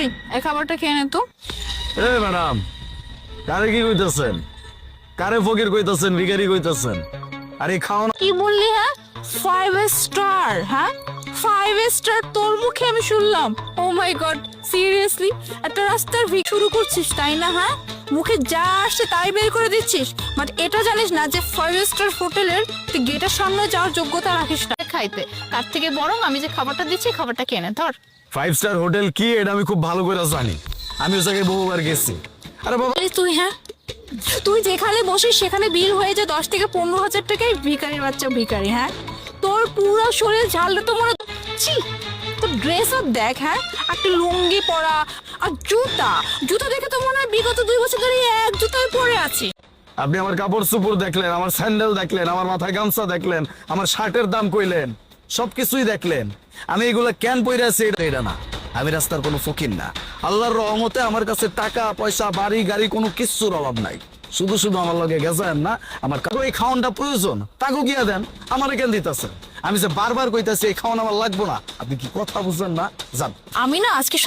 ভিখারি এই খাবারটা খেয়ে নে তো। এ ম্যাডাম, কারে কি কইতাছেন? কারে ফকির কইতাছেন, ভিখারি কইতাছেন? আরে খাও না। কি বললি? হ্যাঁ 5 স্টার? হ্যাঁ 5 স্টার তোর মুখে আমি শুনলাম। ও মাই গড, সিরিয়াসলি একটা রাস্তার ভিক শুরু করছিস তাই না? হ্যাঁ মুখে যা আসছে তাই বের করে দিচ্ছিস, বাট এটা জানিস না যে 5 স্টার হোটেলের তুই গেটের সামনে যাওয়ার যোগ্যতা রাখিস না খাইতে। তার থেকে বরং আমি যে খাবারটা দিচ্ছি খাবারটা খেয়ে নে ধর। 5 স্টার হোটেল কি এটা আমি খুব ভালো করে জানি, আমি ওই জায়গায় বহুবার গেছি। আরে বাবা তুই হ্যাঁ তুই যেখানে বসিস সেখানে বিল হয়ে যায় 10 থেকে 15,000 টাকায়। ভিখারির বাচ্চা ভিখারি। হ্যাঁ তোর পুরো শরীর ঝালটা তো মনে ছি। তোর ড্রেস আপ দেখ, হ্যাঁ একটা লুঙ্গি পরা আর জুতা জুতা দেখে তো মনে হয় বিগত 2 বছর ধরে এক জুতায় পরে আছি। আপনি আমার কাপড় চোপড় দেখলেন, আমার স্যান্ডেল দেখলেন, আমার মাথায় গামছা দেখলেন, আমার শার্টের দাম কইলেন, সবকিছুই দেখলেন। আমি এগুলা কেন পইরা আছি এটা না। আমি রাস্তার কোনো ফকির না। আল্লাহর রহমতে আমার কাছে টাকা পয়সা বাড়ি গাড়ি কোনো কিছুর অভাব নাই। শুধু শুধু আমার লগে গেছেন না, আমার কারো এই খাওয়ানটা প্রয়োজন তাকে গিয়া দেন, আমারে কেন দিতেছেন? আমি যে বারবার কইতাছি এই খাওয়ান আমার লাগবো না, আপনি কি কথা বুঝছেন না? যান। আমি না আজকে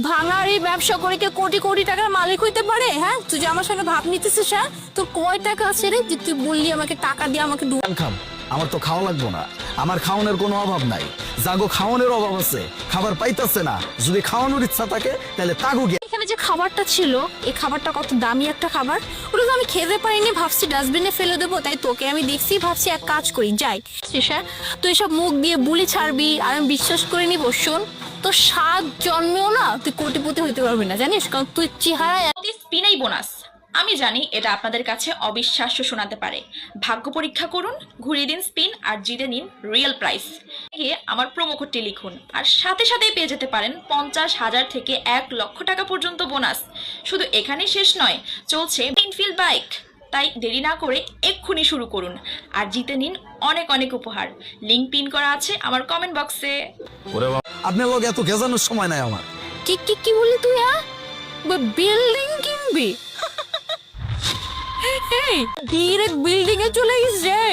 ভাঙার এই ব্যবসা করে কে কোটি কোটি টাকার মালিক হইতে পারে? হ্যাঁ তুই যে আমার সঙ্গে ভাব নিতেছিস, হ্যাঁ তোর কয় টাকা আছে রে যে তুই বললি আমাকে টাকা দিয়ে আমাকে খাম? আমার তো খাওয়া লাগবো না, আমার খাওয়ানোর কোনো অভাব নাই। জাগো খাওয়ানোর অভাব আছে, খাবার পাইতাছে না, যদি খাওয়ানোর ইচ্ছা থাকে তাহলে তাগো গিয়ে। এখানে যে খাবারটা ছিল এই খাবারটা কত দামি একটা খাবার, ওটা তো আমি খেতে পারিনি, ভাবছি ডাস্টবিনে ফেলে দেবো। তাই তোকে আমি দেখছি, ভাবছি এক কাজ করি যাই। হ্যাঁ তুই সব মুখ দিয়ে বুলি ছাড়বি আর আমি বিশ্বাস করে নিব। শোন তোর 7 জন্মেও না তুই কোটিপতি হইতে পারবি না জানিস, কারণ তুই চেহারায় স্পিনেই বোনাস। আমি জানি এটা আপনাদের কাছে অবিশ্বাস্য শোনাতে পারে। ভাগ্য পরীক্ষা করুন, ঘুরিয়ে দিন স্পিন আর জিতে নিন রিয়েল প্রাইস। গিয়ে আমার প্রোমো কোডটি লিখুন আর সাথে সাথেই পেয়ে যেতে পারেন 50,000 থেকে 1 লক্ষ টাকা পর্যন্ত বোনাস। শুধু এখানেই শেষ নয়, চলছে ইনফিল্ড বাইক। তাই দেরি না করে এক্ষুনি শুরু করুন আর জিতে নিন অনেক অনেক উপহার। লিংক পিন করা আছে আমার কমেন্ট বক্সে। ওরে বাবা, আপনার লোক এত গেজানোর সময় নাই আমার। কি কি কি বললি তুই? হ্যাঁ বিল্ডিং কিনবি? ডিরেক্ট বিল্ডিং এ চলে গেছিস রে।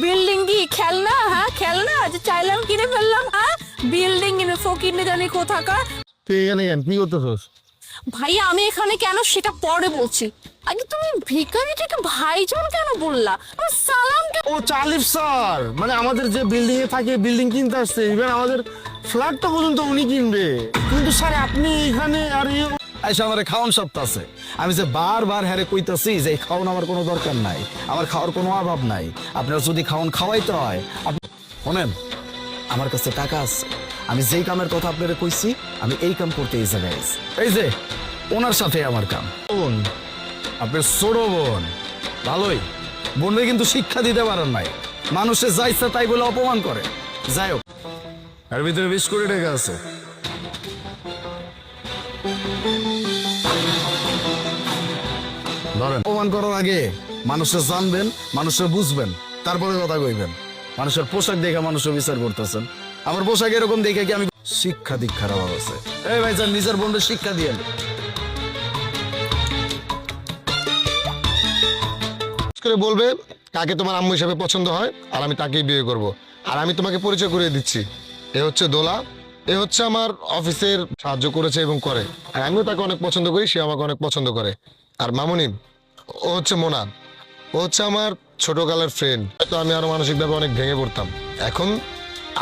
বিল্ডিং কি খেলনা? হ্যাঁ খেলনা যে চাইলাম কিনে ফেললাম। হ্যাঁ বিল্ডিং কিনে ফকির জানি কোথাকার। তুই এখানে কি করতেছস? ভাইয়া আমি এখানে কেন সেটা পরে বলছি, আগে তুমি ভিখারিটাকে ভাইজান কেন বললা? আমার সালাম ও চালিফ স্যার, মানে আমাদের যে বিল্ডিং এ থাকে বিল্ডিং কিনতে আসছে, ইভেন আমাদের ফ্ল্যাটটা পর্যন্ত উনি কিনবে। কিন্তু স্যার আপনি এখানে আর আইসা আমার খাওয়ান সপ্তাহ আছে। আমি যে বারবার হ্যারে কইতাছি যে এই খাওয়ান আমার কোনো দরকার নাই, আমার খাওয়ার কোনো অভাব নাই। আপনার যদি খাওয়ান খাওয়াইতে হয় শোনেন, আমার কাছে টাকা আছে। আমি যেই কামের কথা আপনারা কইছি আমি এই কাম করতে এই জায়গায় আছি। এই যে ওনার সাথে আমার কাম। আপনার ছোট বোন ভালোই, বোনরে কিন্তু শিক্ষা দিতে পারেন নাই। মানুষের যা ইচ্ছা তাই বলে অপমান করে। যাই হোক, এর ভিতরে 20 কোটি টাকা আছে। ধরেন, অপমান করার আগে মানুষের জানবেন, মানুষের বুঝবেন, তারপরে কথা কইবেন। মানুষের পোশাক দেখে মানুষের বিচার করতেছেন, আমার পোশাক এরকম দেখে কি আমি? শিক্ষা দীক্ষার অভাব আছে। এই ভাই যান, নিজের বোনদের শিক্ষা দিয়েন। করে বলবে কাকে তোমার আম্মু হিসাবে পছন্দ হয়, আর আমি তাকেই বিয়ে করব। আর আমি তোমাকে পরিচয় করিয়ে দিচ্ছি, এ হচ্ছে দোলা, এ হচ্ছে আমার অফিসের সাহায্য করেছে এবং করে, আর আমিও তাকে অনেক পছন্দ করি, সে আমাকে অনেক পছন্দ করে। আর মামুনি, ও হচ্ছে মোনা, ও হচ্ছে আমার ছোটকালের ফ্রেন্ড। তো আমি আরো মানসিকভাবে অনেক ভেঙে পড়তাম। এখন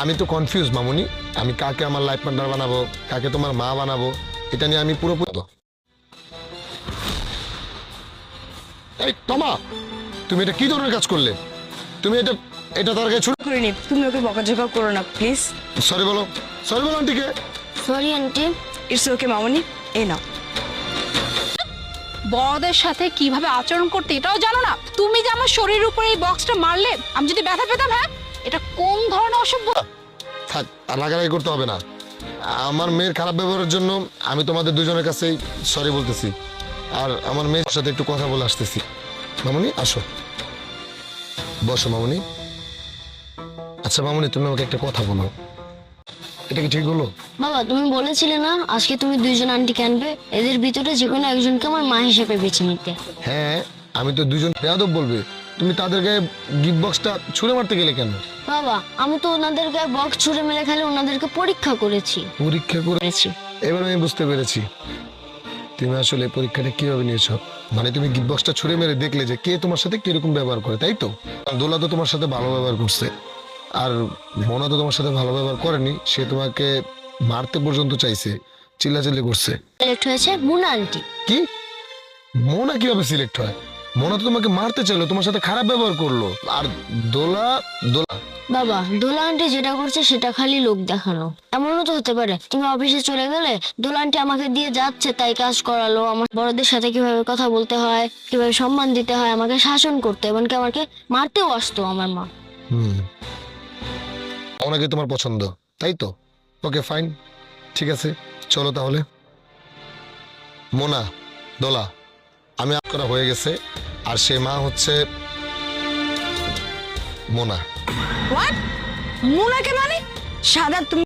আমি তো কনফিউজ মামুনি, আমি কাকে আমার লাইফ পার্টনার বানাবো, কাকে তোমার মা বানাবো, এটা নিয়ে আমি পুরোপুরি। এই তমা, তুমি এটা কি ধরনের কাজ করলে? তুমি এটা তার গায়ে ছুড়ে করিনি। তুমি ওকে বকাঝকা করো না প্লিজ। সরি বলো, সরি বলো আন্টিকে। Sorry aunty. ইটস ওকে মামনি, এই নাও। বড়দের সাথে কিভাবে আচরণ করতে এটাও জানো না? তুমি যে আমার শরীরের উপরে এই বক্সটা মারলে আমি যদি ব্যথা পেতাম, হ্যাঁ এটা কোন ধরনের অসভ্য? থাক, আর রাগারাগি করতে হবে না। আমার মেয়ের খারাপ ব্যবহারের জন্য আমি তোমাদের দুজনের কাছেই সরি বলতেছি, আর আমার মেয়ের সাথে একটু কথা বলে আসতেছি। মামনি আসো, বসো মামনি। আচ্ছা মামনি, তুমি আমাকে একটা কথা বলো, এটা কি ঠিক হলো? বাবা তুমি বলেছিলে না আজকে তুমি 2 জন আন্টিকে আনবে, এদের ভিতরে যে কোনো একজনকে আমার মা হিসেবে বেছে নিতে। হ্যাঁ, আমি তো দুজন বেয়াদব বলবে, তুমি তাদের গায়ে গিফট বক্সটা ছুঁড়ে মারতে গেলে কেন? বাবা আমি তো ওনাদের গায়ে বক্স ছুঁড়ে মেরে খেলে ওনাদেরকে পরীক্ষা করেছি। পরীক্ষা করেছি? এবার আমি বুঝতে পেরেছি তুমি আসলে পরীক্ষাটা কিভাবে নিয়েছো। মানে তুমি গিফট বক্সটা ছুঁড়ে মেরে দেখলে যে কে তোমার সাথে কিরকম ব্যবহার করে, তাই তো? দোলা তো তোমার সাথে ভালো ব্যবহার করছে, আর মোনা তো তোমার সাথে ভালো ব্যবহার করেনি, সে তোমাকে মারতে পর্যন্ত চাইছে, চিল্লাচিল্লি করছে। সিলেক্ট হয়েছে মুনা আন্টি। কি? মোনা কিভাবে সিলেক্ট হয়? মোনা তো তোমাকে মারতে চাইলো, তোমার সাথে খারাপ ব্যবহার করলো। আর দোলা দোলা বাবা, দোলা আন্টি যেটা করছে সেটা খালি লোক দেখানো। এমনও তো হতে পারে তুমি অফিসে চলে গেলে দোলা আন্টি আমাকে দিয়ে যাচ্ছে তাই কাজ করালো, আমার বড়দের সাথে কিভাবে কথা বলতে হয়, কিভাবে সম্মান দিতে হয়, আমাকে শাসন করতে, এমনকি আমাকে মারতেও আসতো আমার মা। ওনাকে তোমার পছন্দ, তাই তো? ওকে ফাইন, ঠিক আছে, চলো তাহলে। মোনা, দোলা, আমি আপ করা হয়ে গেছে, আর সে মা হচ্ছে মোনা। হোয়াট? মুনাকে মানে? সাদা তুমি